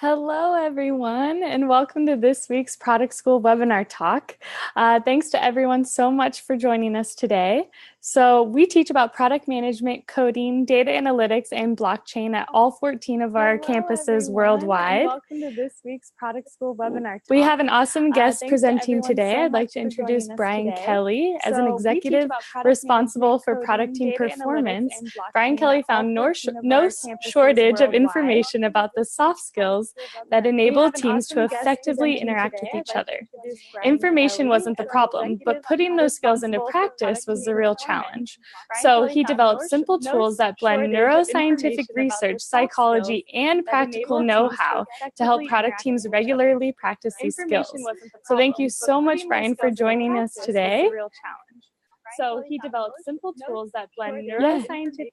Hello, everyone, and welcome to this week's Product School webinar talk. Thanks to everyone so much for joining us today. So we teach about product management, coding, data analytics, and blockchain at all 14 of our campuses worldwide. Welcome to this week's Product School webinar talk. We have an awesome guest presenting today. I'd like to introduce Bryan Kelly. As an executive responsible for product team performance, Bryan Kelly found no shortage of information about the soft skills that enable teams to effectively interact with each other. Information wasn't the problem, but putting those skills into practice was the real challenge. So he developed simple tools that blend neuroscientific research, psychology, and practical know-how to help product teams regularly practice these skills. So thank you so much, Bryan, for joining us today. So he developed simple tools that blend neuroscientific.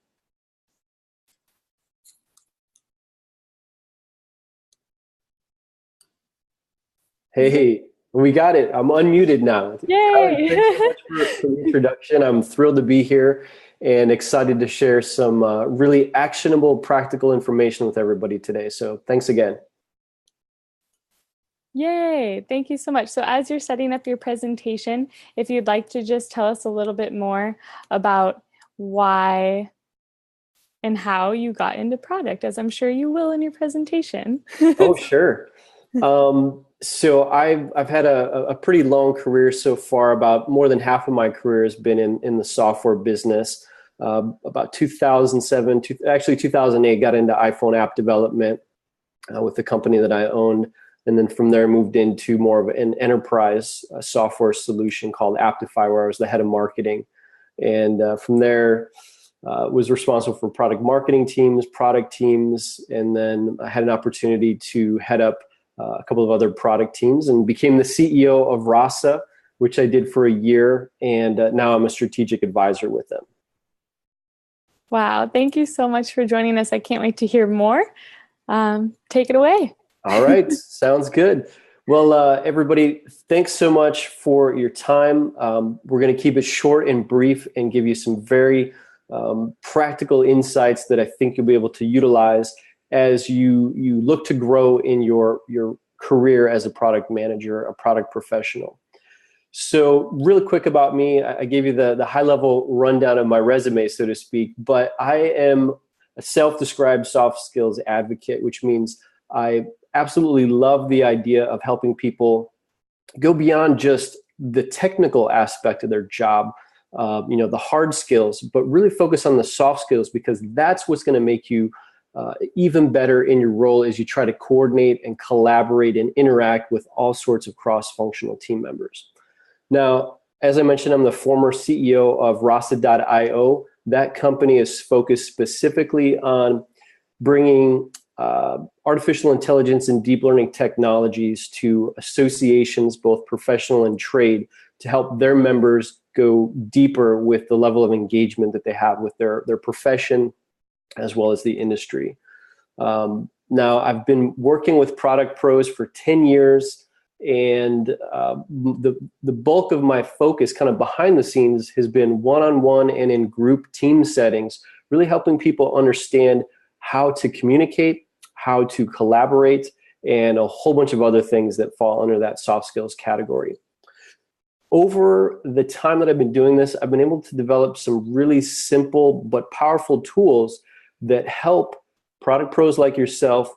Hey, we got it. I'm unmuted now. Yay! Thanks so much for the introduction. I'm thrilled to be here and excited to share some really actionable, practical information with everybody today. So thanks again. Yay! Thank you so much. So as you're setting up your presentation, if you'd like to just tell us a little bit more about why and how you got into product, as I'm sure you will in your presentation. Oh, sure. So I've had a pretty long career so far. About more than half of my career has been in the software business. About 2007, actually 2008, got into iPhone app development with the company that I owned. And then from there moved into more of an enterprise software solution called Aptify, where I was the head of marketing. And from there, was responsible for product marketing teams, product teams, and then I had an opportunity to head up a couple of other product teams and became the CEO of Rasa, which I did for a year. And now I'm a strategic advisor with them. Wow. Thank you so much for joining us. I can't wait to hear more. Take it away. All right. Sounds good. Well, everybody, thanks so much for your time. We're going to keep it short and brief and give you some very practical insights that I think you'll be able to utilize as you look to grow in your career as a product manager, a product professional. So really quick about me, I gave you the high-level rundown of my resume, so to speak, but I am a self-described soft skills advocate, which means I absolutely love the idea of helping people go beyond just the technical aspect of their job, the hard skills, but really focus on the soft skills, because that's what's going to make you even better in your role as you try to coordinate and collaborate and interact with all sorts of cross-functional team members. Now, as I mentioned, I'm the former CEO of Rasa.io. That company is focused specifically on bringing artificial intelligence and deep learning technologies to associations, both professional and trade, to help their members go deeper with the level of engagement that they have with their profession, as well as the industry. Now, I've been working with product pros for 10 years, and the bulk of my focus kind of behind the scenes has been one-on-one and in group team settings, really helping people understand how to communicate, how to collaborate, and a whole bunch of other things that fall under that soft skills category. Over the time that I've been doing this, I've been able to develop some really simple but powerful tools that help product pros like yourself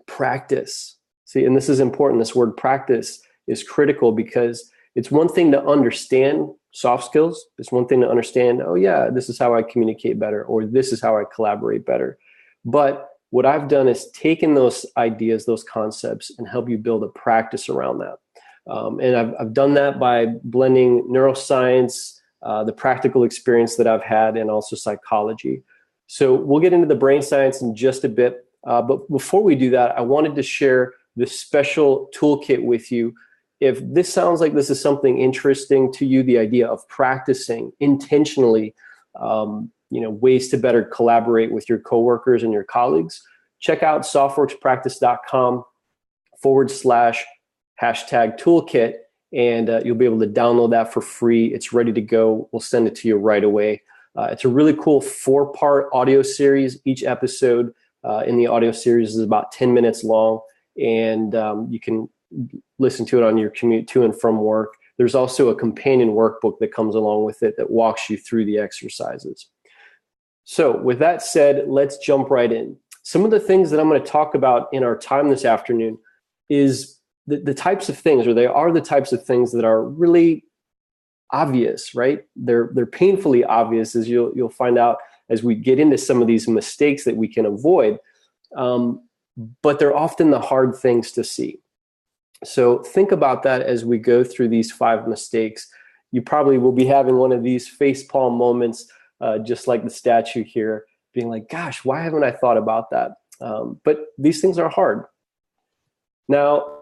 practice. See, and this is important. This word practice is critical, because it's one thing to understand soft skills. It's one thing to understand, oh yeah, this is how I communicate better, or this is how I collaborate better. But what I've done is taken those ideas, those concepts, and help you build a practice around that. And I've done that by blending neuroscience, the practical experience that I've had, and also psychology. So we'll get into the brain science in just a bit. But before we do that, I wanted to share this special toolkit with you. If this sounds like this is something interesting to you, the idea of practicing intentionally, ways to better collaborate with your coworkers and your colleagues, check out softworkspractice.com/toolkit, and you'll be able to download that for free. It's ready to go. We'll send it to you right away. It's a really cool 4-part audio series. Each episode in the audio series is about 10 minutes long, and you can listen to it on your commute to and from work. There's also a companion workbook that comes along with it that walks you through the exercises. So with that said, let's jump right in. Some of the things that I'm going to talk about in our time this afternoon is the types of things, or they are the types of things that are really obvious, right? They're painfully obvious, as you'll find out as we get into some of these mistakes that we can avoid. But they're often the hard things to see. So think about that as we go through these 5 mistakes. You probably will be having one of these facepalm moments, just like the statue here, being like, gosh, why haven't I thought about that? But these things are hard. Now,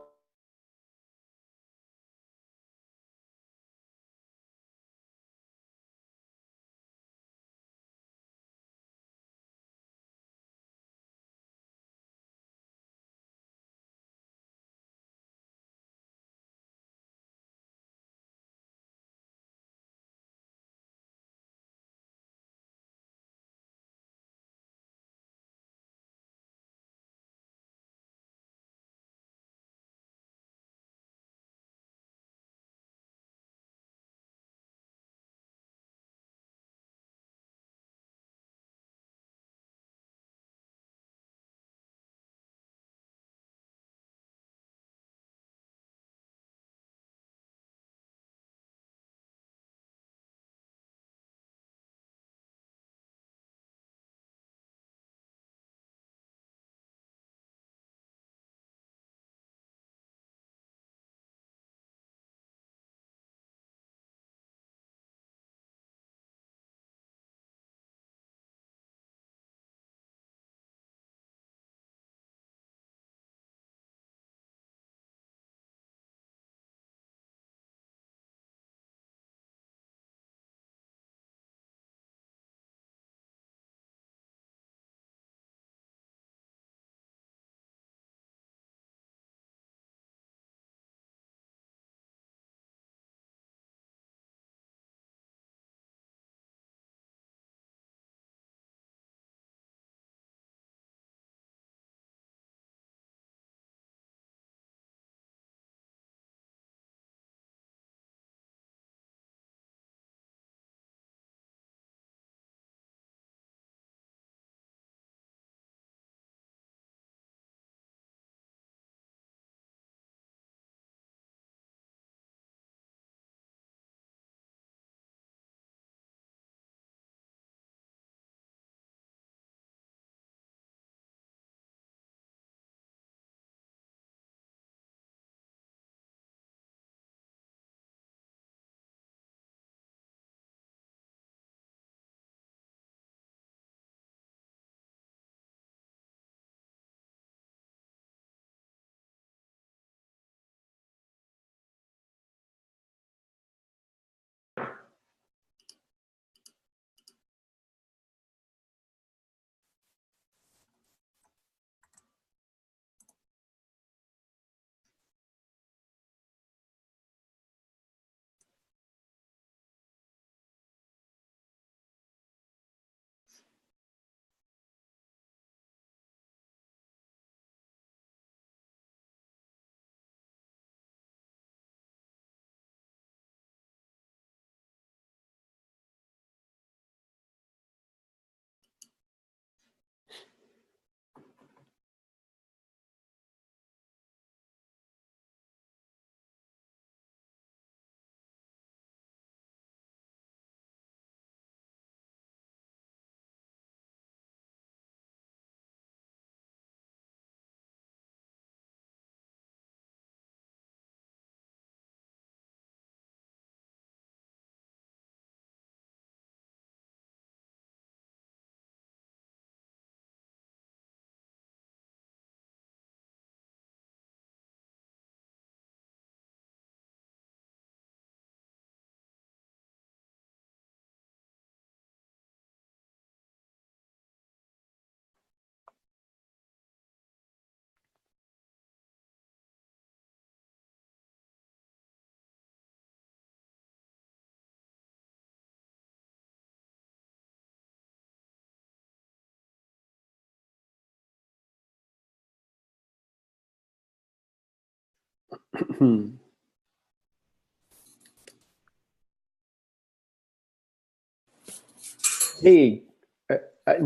Hey,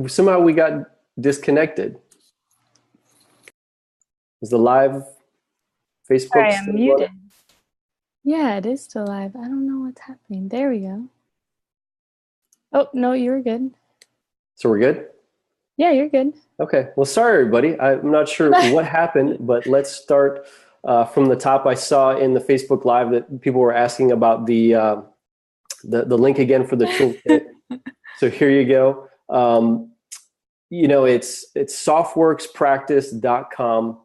somehow we got disconnected. Is the live Facebook Sorry, I'm still running? muted. Yeah, it is still live. I don't know what's happening. There we go. Oh, no, you were good. So we're good? Yeah, you're good. Okay. Well, sorry, everybody. I'm not sure what happened, but let's start from the top. I saw in the Facebook Live that people were asking about the link again for the toolkit. So here you go. It's softworkspractice.com/#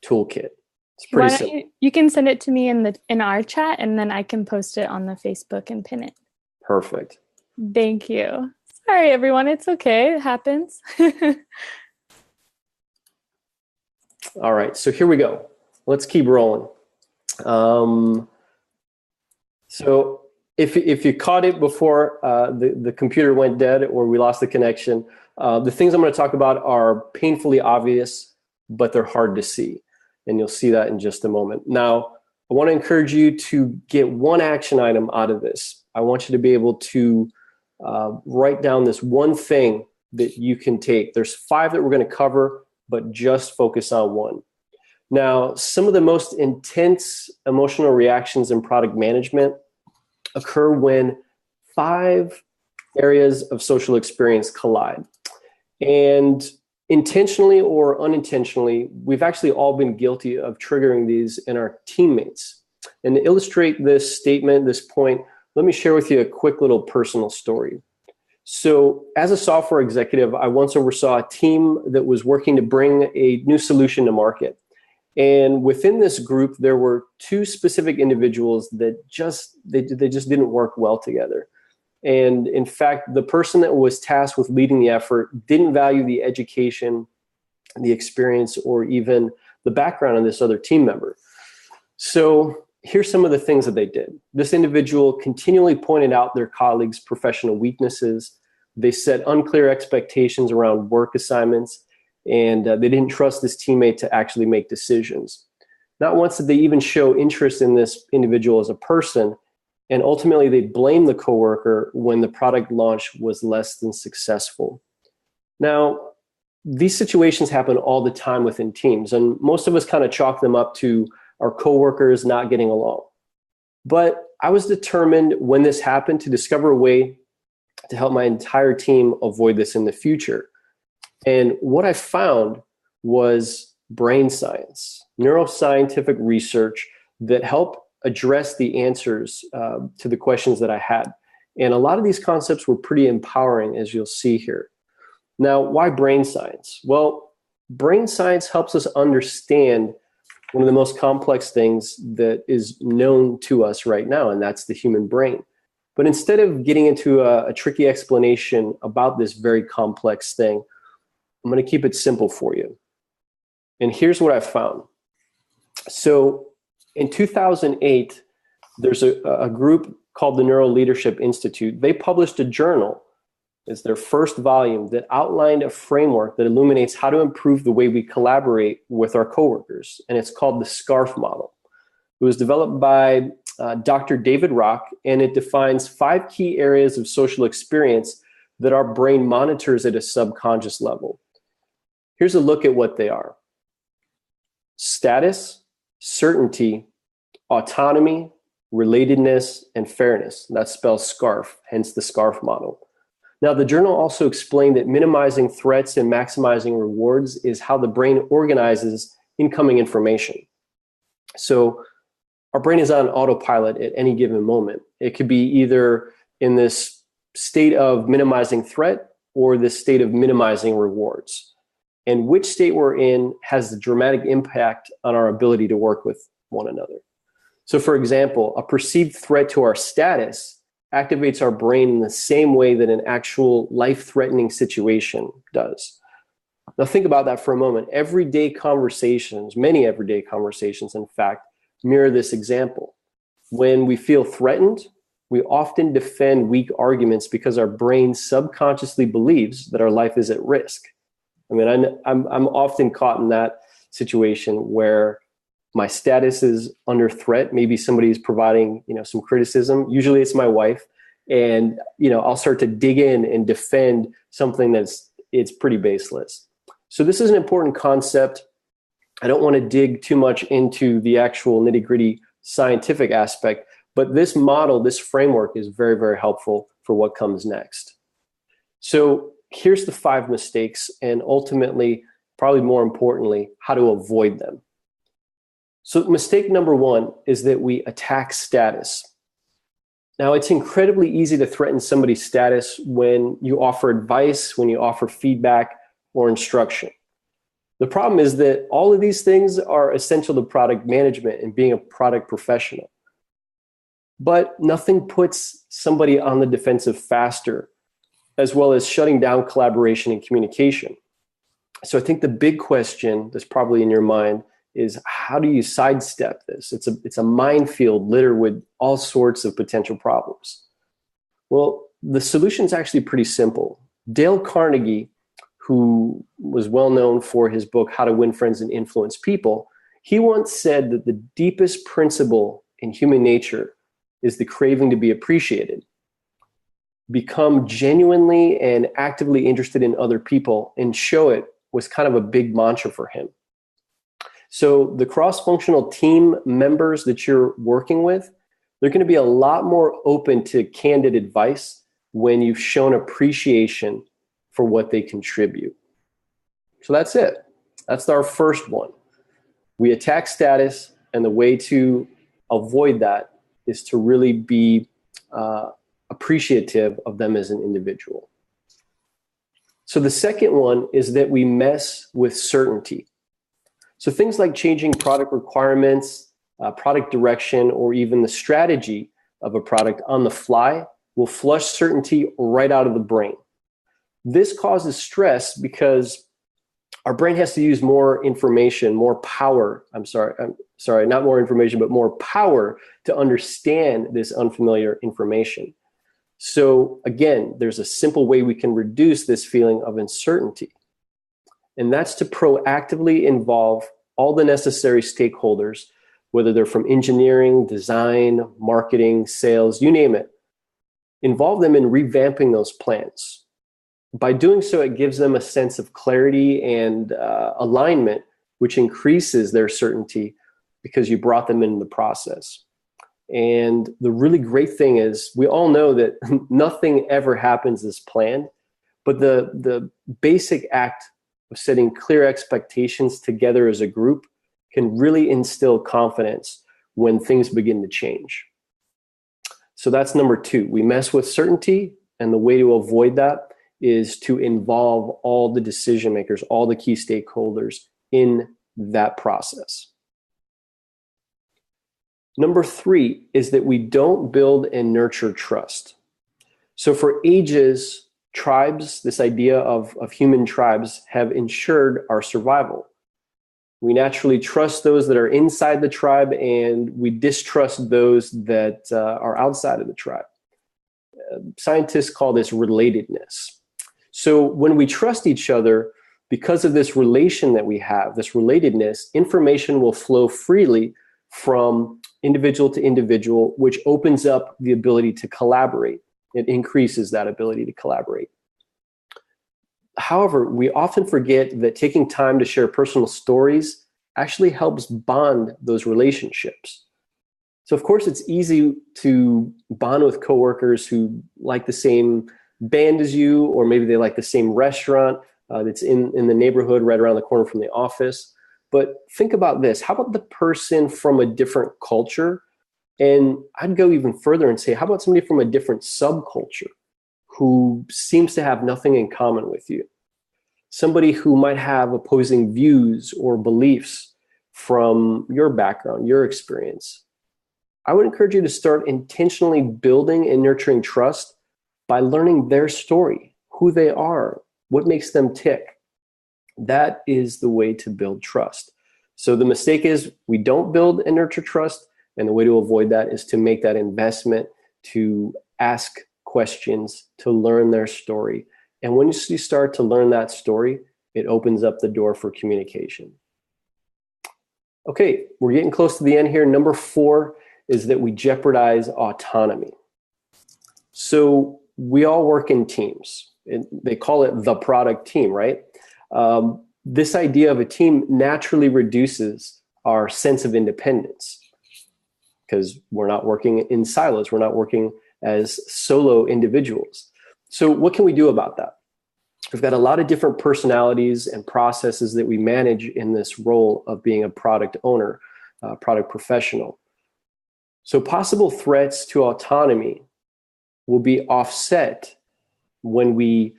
toolkit. It's pretty Why don't simple. you can send it to me in our chat and then I can post it on the Facebook and pin it. Perfect. Thank you. Sorry, everyone. It's okay. It happens. All right. So here we go. Let's keep rolling. So if you caught it before the computer went dead or we lost the connection, the things I'm going to talk about are painfully obvious, but they're hard to see. And you'll see that in just a moment. Now, I want to encourage you to get one action item out of this. I want you to be able to write down this one thing that you can take. There's 5 that we're going to cover, but just focus on one. Now, some of the most intense emotional reactions in product management occur when 5 areas of social experience collide. And intentionally or unintentionally, we've actually all been guilty of triggering these in our teammates. And to illustrate this statement, this point, let me share with you a quick little personal story. So as a software executive, I once oversaw a team that was working to bring a new solution to market. And within this group, there were 2 specific individuals that they just didn't work well together. And in fact, the person that was tasked with leading the effort didn't value the education, the experience, or even the background of this other team member. So here's some of the things that they did. This individual continually pointed out their colleagues' professional weaknesses. They set unclear expectations around work assignments, and they didn't trust this teammate to actually make decisions. Not once did they even show interest in this individual as a person, and ultimately they blamed the coworker when the product launch was less than successful. Now, these situations happen all the time within teams, and most of us kind of chalk them up to our coworkers not getting along. But I was determined when this happened to discover a way to help my entire team avoid this in the future. And what I found was brain science, neuroscientific research that helped address the answers to the questions that I had. And a lot of these concepts were pretty empowering, as you'll see here. Now, why brain science? Well, brain science helps us understand one of the most complex things that is known to us right now, and that's the human brain. But instead of getting into a tricky explanation about this very complex thing, I'm going to keep it simple for you. And here's what I found. So in 2008, there's a group called the Neuro Leadership Institute. They published a journal. It's their first volume that outlined a framework that illuminates how to improve the way we collaborate with our coworkers. And it's called the SCARF model. It was developed by Dr. David Rock, and it defines 5 key areas of social experience that our brain monitors at a subconscious level. Here's a look at what they are: status, certainty, autonomy, relatedness, and fairness. That spells SCARF, hence the SCARF model. Now, the journal also explained that minimizing threats and maximizing rewards is how the brain organizes incoming information. So our brain is on autopilot at any given moment. It could be either in this state of minimizing threat or this state of minimizing rewards. And which state we're in has a dramatic impact on our ability to work with one another. So for example, a perceived threat to our status activates our brain in the same way that an actual life-threatening situation does. Now think about that for a moment. Everyday conversations, many everyday conversations, in fact, mirror this example. When we feel threatened, we often defend weak arguments because our brain subconsciously believes that our life is at risk. I mean, I'm often caught in that situation where my status is under threat. Maybe somebody is providing, some criticism. Usually it's my wife. And, I'll start to dig in and defend something it's pretty baseless. So this is an important concept. I don't want to dig too much into the actual nitty-gritty scientific aspect, but this model, this framework is very, very helpful for what comes next. So here's the 5 mistakes, and ultimately, probably more importantly, how to avoid them. So mistake number 1 is that we attack status. Now, it's incredibly easy to threaten somebody's status when you offer advice, when you offer feedback or instruction. The problem is that all of these things are essential to product management and being a product professional. But nothing puts somebody on the defensive faster, as well as shutting down collaboration and communication. So I think the big question that's probably in your mind is, how do you sidestep this? It's a minefield littered with all sorts of potential problems. Well, the solution is actually pretty simple. Dale Carnegie, who was well known for his book, How to Win Friends and Influence People, he once said that the deepest principle in human nature is the craving to be appreciated. Become genuinely and actively interested in other people and show it was kind of a big mantra for him. So the cross-functional team members that you're working with, they're going to be a lot more open to candid advice when you've shown appreciation for what they contribute. So that's it. That's our first one. We attack status, and the way to avoid that is to really be appreciative of them as an individual. So the second one is that we mess with certainty. So things like changing product requirements, product direction, or even the strategy of a product on the fly will flush certainty right out of the brain. This causes stress because our brain has to use more information, more power. I'm sorry, not more information, but more power to understand this unfamiliar information. So again, there's a simple way we can reduce this feeling of uncertainty. And that's to proactively involve all the necessary stakeholders, whether they're from engineering, design, marketing, sales, you name it. Involve them in revamping those plans. By doing so, it gives them a sense of clarity and alignment, which increases their certainty because you brought them into the process. And the really great thing is, we all know that nothing ever happens as planned, but the basic act of setting clear expectations together as a group can really instill confidence when things begin to change. So that's number 2. We mess with certainty, and the way to avoid that is to involve all the decision makers, all the key stakeholders in that process. Number 3 is that we don't build and nurture trust. So for ages, tribes, this idea of human tribes, have ensured our survival. We naturally trust those that are inside the tribe, and we distrust those that are outside of the tribe. Scientists call this relatedness. So when we trust each other, because of this relation that we have, this relatedness, information will flow freely from individual to individual, which opens up the ability to collaborate. It increases that ability to collaborate. However, we often forget that taking time to share personal stories actually helps bond those relationships. So of course, it's easy to bond with coworkers who like the same band as you, or maybe they like the same restaurant that's in the neighborhood right around the corner from the office. But think about this. How about the person from a different culture? And I'd go even further and say, how about somebody from a different subculture who seems to have nothing in common with you? Somebody who might have opposing views or beliefs from your background, your experience. I would encourage you to start intentionally building and nurturing trust by learning their story, who they are, what makes them tick. That is the way to build trust. So the mistake is we don't build and nurture trust, and the way to avoid that is to make that investment, to ask questions, to learn their story. And when you start to learn that story, it opens up the door for communication. Okay, we're getting close to the end here. Number 4 is that we jeopardize autonomy. So we all work in teams. They call it the product team, right? This idea of a team naturally reduces our sense of independence because we're not working in silos. We're not working as solo individuals. So what can we do about that? We've got a lot of different personalities and processes that we manage in this role of being a product owner, product professional. So possible threats to autonomy will be offset when we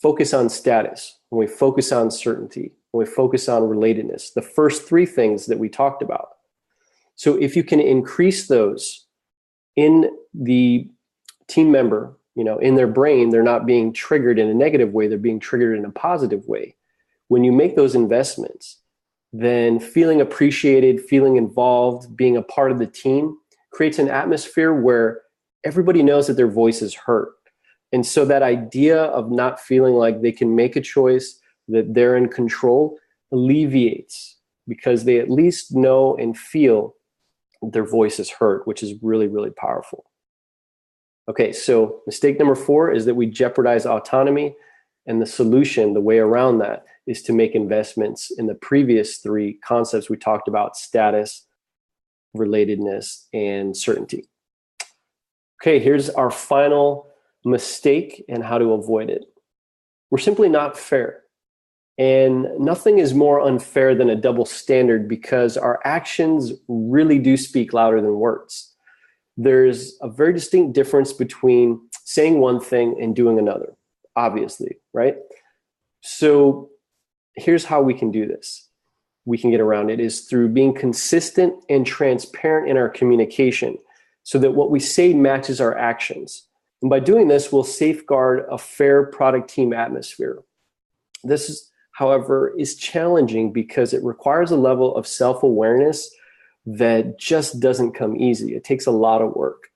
focus on status, when we focus on certainty, when we focus on relatedness, the first 3 things that we talked about. So if you can increase those in the team member, in their brain, they're not being triggered in a negative way, they're being triggered in a positive way. When you make those investments, then feeling appreciated, feeling involved, being a part of the team creates an atmosphere where everybody knows that their voice is heard. And so that idea of not feeling like they can make a choice, that they're in control, alleviates because they at least know and feel their voice is heard, which is really, really powerful. Okay, so mistake number 4 is that we jeopardize autonomy, and the solution, the way around that, is to make investments in the previous 3 concepts we talked about: status, relatedness, and certainty. Okay, here's our final mistake and how to avoid it. We're simply not fair. And nothing is more unfair than a double standard because our actions really do speak louder than words. There's a very distinct difference between saying one thing and doing another, obviously, right? So here's how we can do this. We can get around it is through being consistent and transparent in our communication so that what we say matches our actions. And by doing this, we'll safeguard a fair product team atmosphere. This, however, is challenging because it requires a level of self-awareness that just doesn't come easy. It takes a lot of work.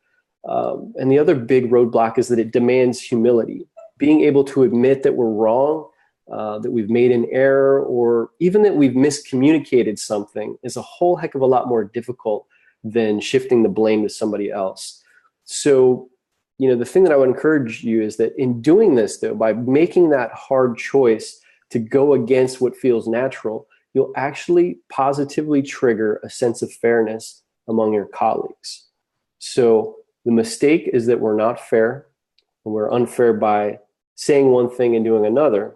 And the other big roadblock is that it demands humility. Being able to admit that we're wrong, that we've made an error, or even that we've miscommunicated something is a whole heck of a lot more difficult than shifting the blame to somebody else. So, the thing that I would encourage you is that in doing this, though, by making that hard choice to go against what feels natural, you'll actually positively trigger a sense of fairness among your colleagues. So the mistake is that we're not fair, and we're unfair by saying one thing and doing another.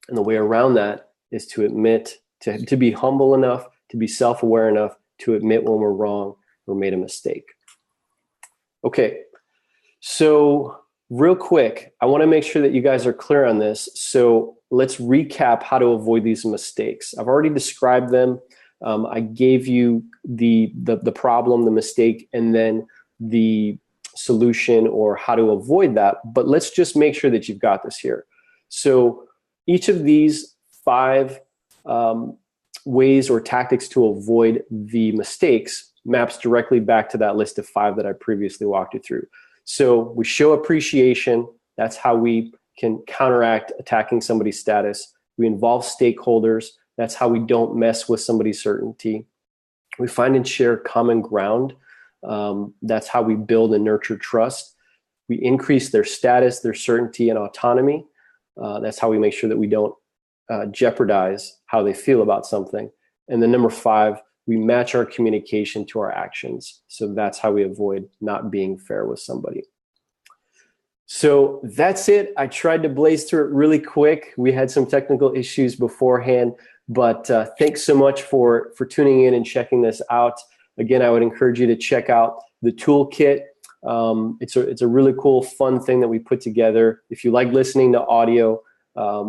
And the way around that is to admit, to be humble enough, to be self-aware enough to admit when we're wrong or made a mistake. Okay, so real quick, I want to make sure that you guys are clear on this. So let's recap how to avoid these mistakes. I've already described them. I gave you the problem, the mistake, and then the solution or how to avoid that. But let's just make sure that you've got this here. So each of these 5 ways or tactics to avoid the mistakes maps directly back to that list of 5 that I previously walked you through. So we show appreciation. That's how we can counteract attacking somebody's status. We involve stakeholders. That's how we don't mess with somebody's certainty. We find and share common ground. That's how we build and nurture trust. We increase their status, their certainty, and autonomy. That's how we make sure that we don't jeopardize how they feel about something. And then number 5, we match our communication to our actions. So that's how we avoid not being fair with somebody. So that's it. I tried to blaze through it really quick. We had some technical issues beforehand, but thanks so much for tuning in and checking this out. Again, I would encourage you to check out the toolkit. It's a really cool, fun thing that we put together. If you like listening to audio,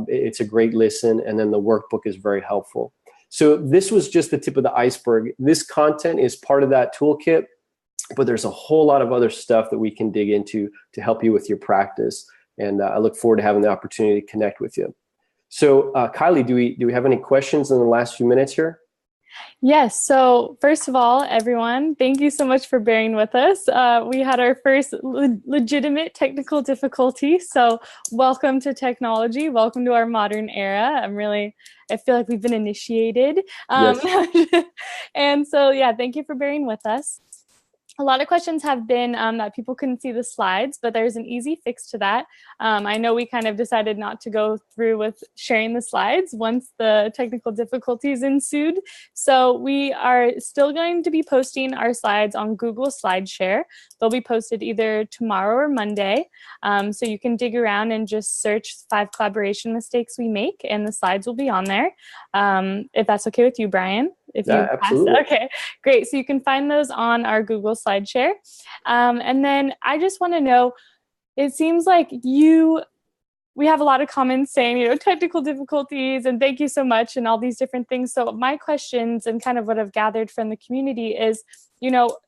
it's a great listen, and then the workbook is very helpful. So this was just the tip of the iceberg. This content is part of that toolkit, but there's a whole lot of other stuff that we can dig into to help you with your practice. And I look forward to having the opportunity to connect with you. So Kylie, do we have any questions in the last few minutes here? Yes. So first of all, everyone, thank you so much for bearing with us. We had our first legitimate technical difficulty. So welcome to technology. Welcome to our modern era. I feel like we've been initiated. Yes. And so, yeah, thank you for bearing with us. A lot of questions have been that people couldn't see the slides, but there's an easy fix to that. I know we kind of decided not to go through with sharing the slides once the technical difficulties ensued. So we are still going to be posting our slides on Google SlideShare. They'll be posted either tomorrow or Monday. So you can dig around and just search 5 collaboration mistakes we make, and the slides will be on there. If that's okay with you, Bryan. If you absolutely. Okay, great. So you can find those on our Google SlideShare. And then I just want to know, it seems like we have a lot of comments saying, technical difficulties and thank you so much and all these different things. So my questions and kind of what I've gathered from the community is,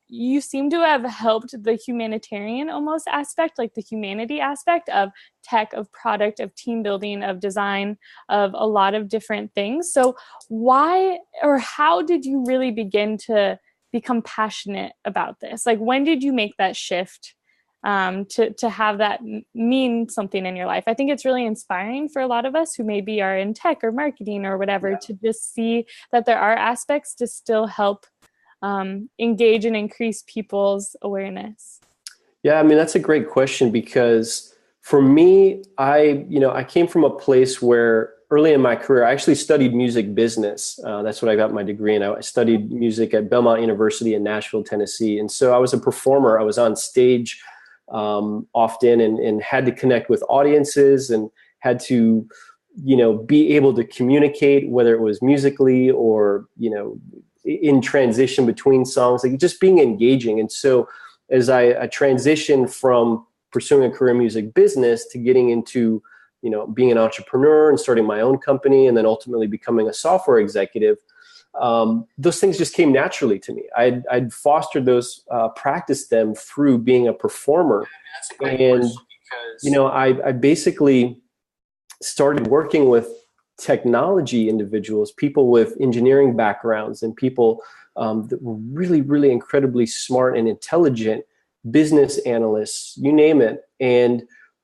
you seem to have helped the humanitarian almost aspect, like the humanity aspect of tech, of product, of team building, of design, of a lot of different things. So why or how did you really begin to become passionate about this? Like, when did you make that shift to have that mean something in your life? I think it's really inspiring for a lot of us who maybe are in tech or marketing or whatever, to just see that there are aspects to still help engage and increase people's awareness. Yeah, I mean, that's a great question, because for me, I came from a place where early in my career, I actually studied music business. That's what I got my degree in. I studied music at Belmont University in Nashville, Tennessee. And so I was a performer. I was on stage often and had to connect with audiences and had to, be able to communicate, whether it was musically or, in transition between songs, like just being engaging. And so as I transitioned from pursuing a career in music business to getting into, being an entrepreneur and starting my own company and then ultimately becoming a software executive, those things just came naturally to me. I'd fostered those, practiced them through being a performer. And, I basically started working with technology individuals, people with engineering backgrounds and people that were really, really incredibly smart and intelligent, business analysts, you name it. And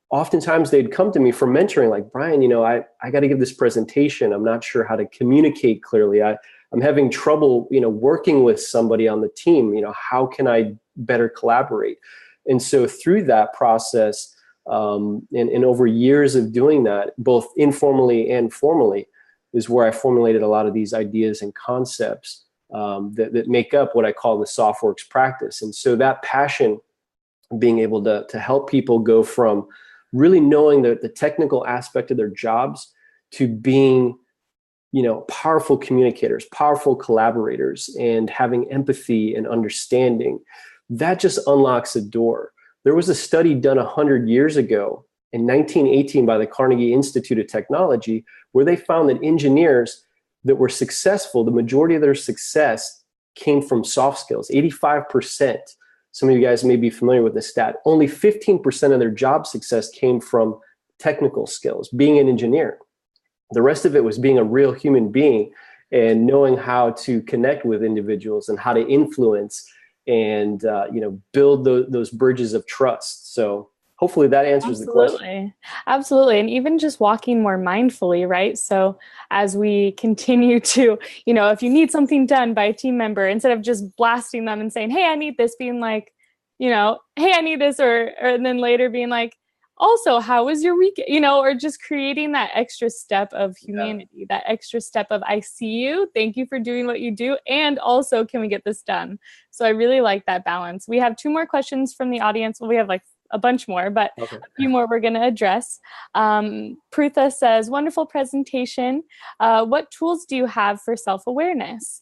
oftentimes they'd come to me for mentoring, like, Bryan, I got to give this presentation. I'm not sure how to communicate clearly. I'm having trouble, working with somebody on the team. How can I better collaborate? And so through that process, and over years of doing that, both informally and formally, is where I formulated a lot of these ideas and concepts that make up what I call the SoftWorks practice. And so that passion, being able to help people go from really knowing the technical aspect of their jobs to being, powerful communicators, powerful collaborators, and having empathy and understanding, that just unlocks a door. There was a study done 100 years ago in 1918 by the Carnegie Institute of Technology, where they found that engineers that were successful, the majority of their success came from soft skills, 85%. Some of you guys may be familiar with this stat. Only 15% of their job success came from technical skills, being an engineer. The rest of it was being a real human being and knowing how to connect with individuals and how to influence and build those bridges of trust. So hopefully that answers the question. Absolutely. And even just walking more mindfully, right? So as we continue to, if you need something done by a team member, instead of just blasting them and saying, hey, I need this, being like, hey, I need this, or and then later being like, also, how was your week? Or just creating that extra step of humanity, that extra step of, I see you, thank you for doing what you do, and also, can we get this done? So I really like that balance. We have 2 more questions from the audience. Well, we have like a bunch more, but a few more we're going to address. Prutha says, wonderful presentation. What tools do you have for self-awareness?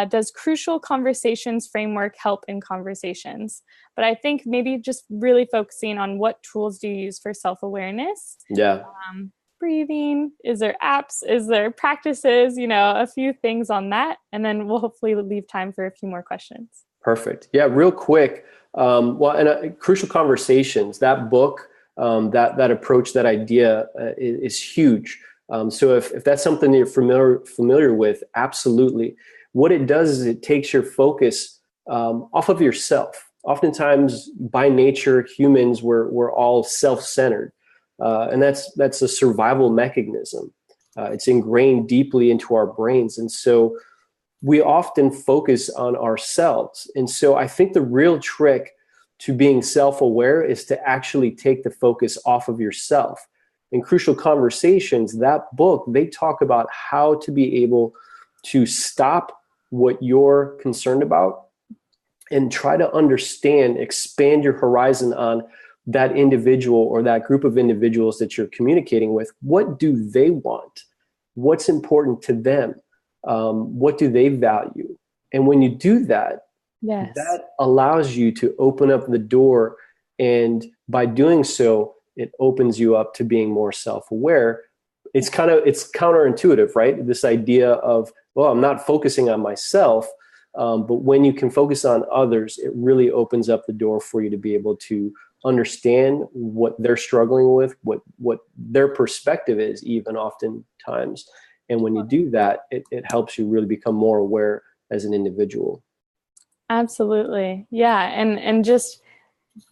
Does crucial conversations framework help in conversations? But I think maybe just really focusing on what tools do you use for self-awareness? Yeah. Breathing, is there apps, is there practices, a few things on that. And then we'll hopefully leave time for a few more questions. Perfect. Yeah, real quick. Crucial Conversations, that book, that approach, that idea is huge. So if that's something you're familiar with, absolutely. What it does is it takes your focus off of yourself. Oftentimes, by nature, humans, we're all self-centered, and that's a survival mechanism. It's ingrained deeply into our brains, and so we often focus on ourselves. And so I think the real trick to being self-aware is to actually take the focus off of yourself. In Crucial Conversations, that book, they talk about how to be able to stop what you're concerned about and try to understand, expand your horizon on that individual or that group of individuals that you're communicating with. What do they want? What's important to them? What do they value? And when you do that, Yes. that allows you to open up the door. And by doing so, it opens you up to being more self-aware. It's counterintuitive, right? This idea of, well, I'm not focusing on myself. But when you can focus on others, it really opens up the door for you to be able to understand what they're struggling with, what their perspective is, even oftentimes. And when you do that, it helps you really become more aware as an individual. Absolutely. Yeah. And just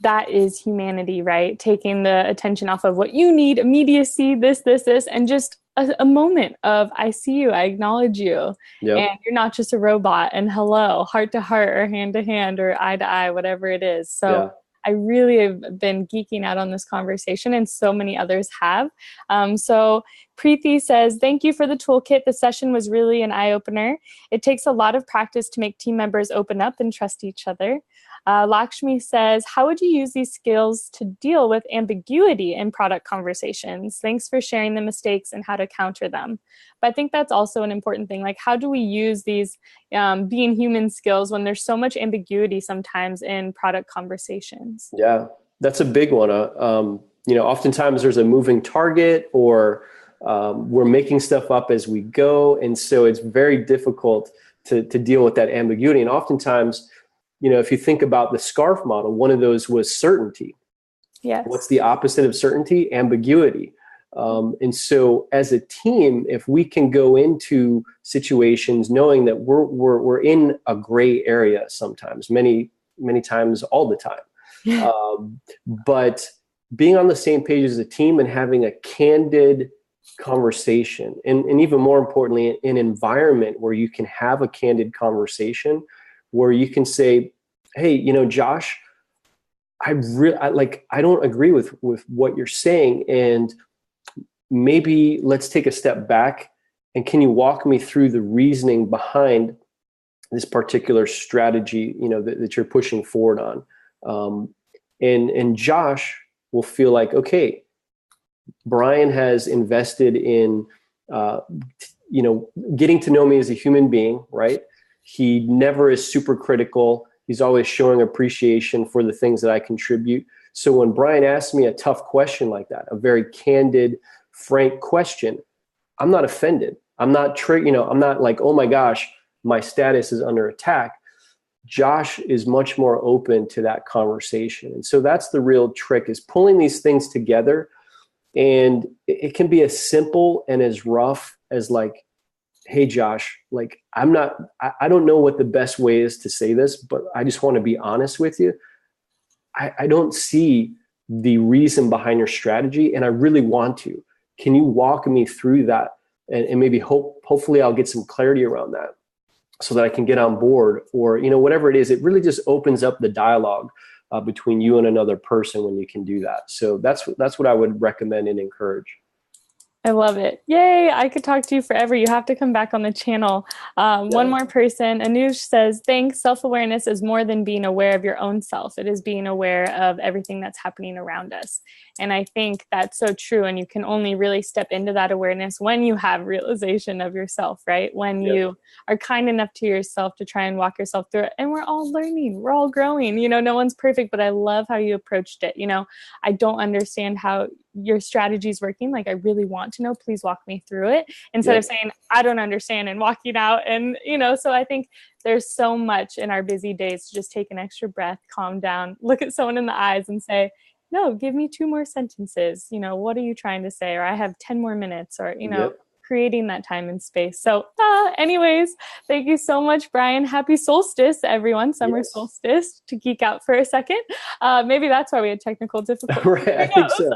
that is humanity, right? Taking the attention off of what you need, immediacy, this, and just a moment of, I see you, I acknowledge you. Yep. And you're not just a robot, and hello, heart to heart or hand to hand or eye to eye, whatever it is. So Yeah. I really have been geeking out on this conversation, and so many others have. So Preeti says, thank you for the toolkit. The session was really an eye-opener. It takes a lot of practice to make team members open up and trust each other. Lakshmi says, how would you use these skills to deal with ambiguity in product conversations? Thanks for sharing the mistakes and how to counter them. But I think that's also an important thing. Like, how do we use these being human skills when there's so much ambiguity sometimes in product conversations? Yeah, that's a big one. Oftentimes there's a moving target, or we're making stuff up as we go. And so it's very difficult to deal with that ambiguity. And oftentimes, if you think about the SCARF model, one of those was certainty. Yes. What's the opposite of certainty? Ambiguity. And so as a team, if we can go into situations knowing that we're in a gray area sometimes, many times, all the time, but being on the same page as a team and having a candid conversation, and even more importantly, an environment where you can have a candid conversation, where you can say, hey, Josh, I don't agree with what you're saying, and maybe let's take a step back, and can you walk me through the reasoning behind this particular strategy, that you're pushing forward on? And Josh will feel like, okay, Bryan has invested in, getting to know me as a human being, right? He never is super critical. He's always showing appreciation for the things that I contribute. So when Bryan asks me a tough question like that, a very candid, frank question, I'm not offended. I'm not I'm not like, oh my gosh, my status is under attack. Josh is much more open to that conversation. And so that's the real trick, is pulling these things together. And it can be as simple and as rough as like, hey, Josh, like, I don't know what the best way is to say this, but I just want to be honest with you. I don't see the reason behind your strategy, and I really want to. Can you walk me through that? And maybe hopefully I'll get some clarity around that so that I can get on board, or, whatever it is. It really just opens up the dialogue between you and another person when you can do that. So that's what I would recommend and encourage. I love it. Yay. I could talk to you forever. You have to come back on the channel. One more person. Anuj says, thanks. Self-awareness is more than being aware of your own self. It is being aware of everything that's happening around us. And I think that's so true. And you can only really step into that awareness when you have realization of yourself, right? When you are kind enough to yourself to try and walk yourself through it. And we're all learning. We're all growing. No one's perfect, but I love how you approached it. I don't understand how your strategy is working. Like, I really want to know. Please walk me through it, instead of saying, I don't understand, and walking out. And, so I think there's so much in our busy days to just take an extra breath, calm down, look at someone in the eyes and say, no, give me 2 more sentences. What are you trying to say? Or I have 10 more minutes, or, creating that time and space. So anyways, thank you so much, Bryan. Happy solstice, everyone. Summer Yes. solstice, to geek out for a second. Maybe that's why we had technical difficulties. Right, I think so.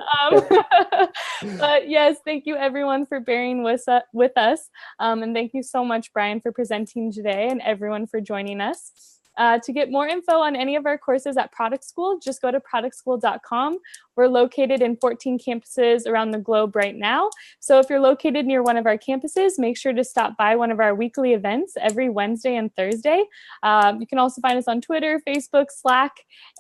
But yes, thank you everyone for bearing with us. And thank you so much, Bryan, for presenting today, and everyone for joining us. To get more info on any of our courses at Product School, just go to productschool.com. We're located in 14 campuses around the globe right now. So if you're located near one of our campuses, make sure to stop by one of our weekly events every Wednesday and Thursday. You can also find us on Twitter, Facebook, Slack,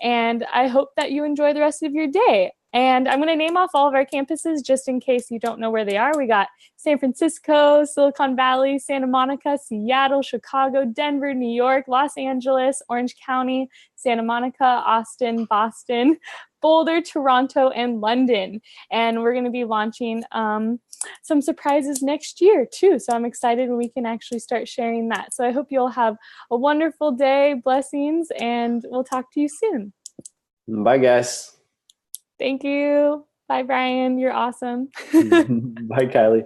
and I hope that you enjoy the rest of your day. And I'm going to name off all of our campuses just in case you don't know where they are. We got San Francisco, Silicon Valley, Santa Monica, Seattle, Chicago, Denver, New York, Los Angeles, Orange County, Santa Monica, Austin, Boston, Boulder, Toronto, and London. And we're going to be launching some surprises next year too. So I'm excited when we can actually start sharing that. So I hope you'll have a wonderful day, blessings, and we'll talk to you soon. Bye, guys. Thank you. Bye, Bryan. You're awesome. Bye, Kylie.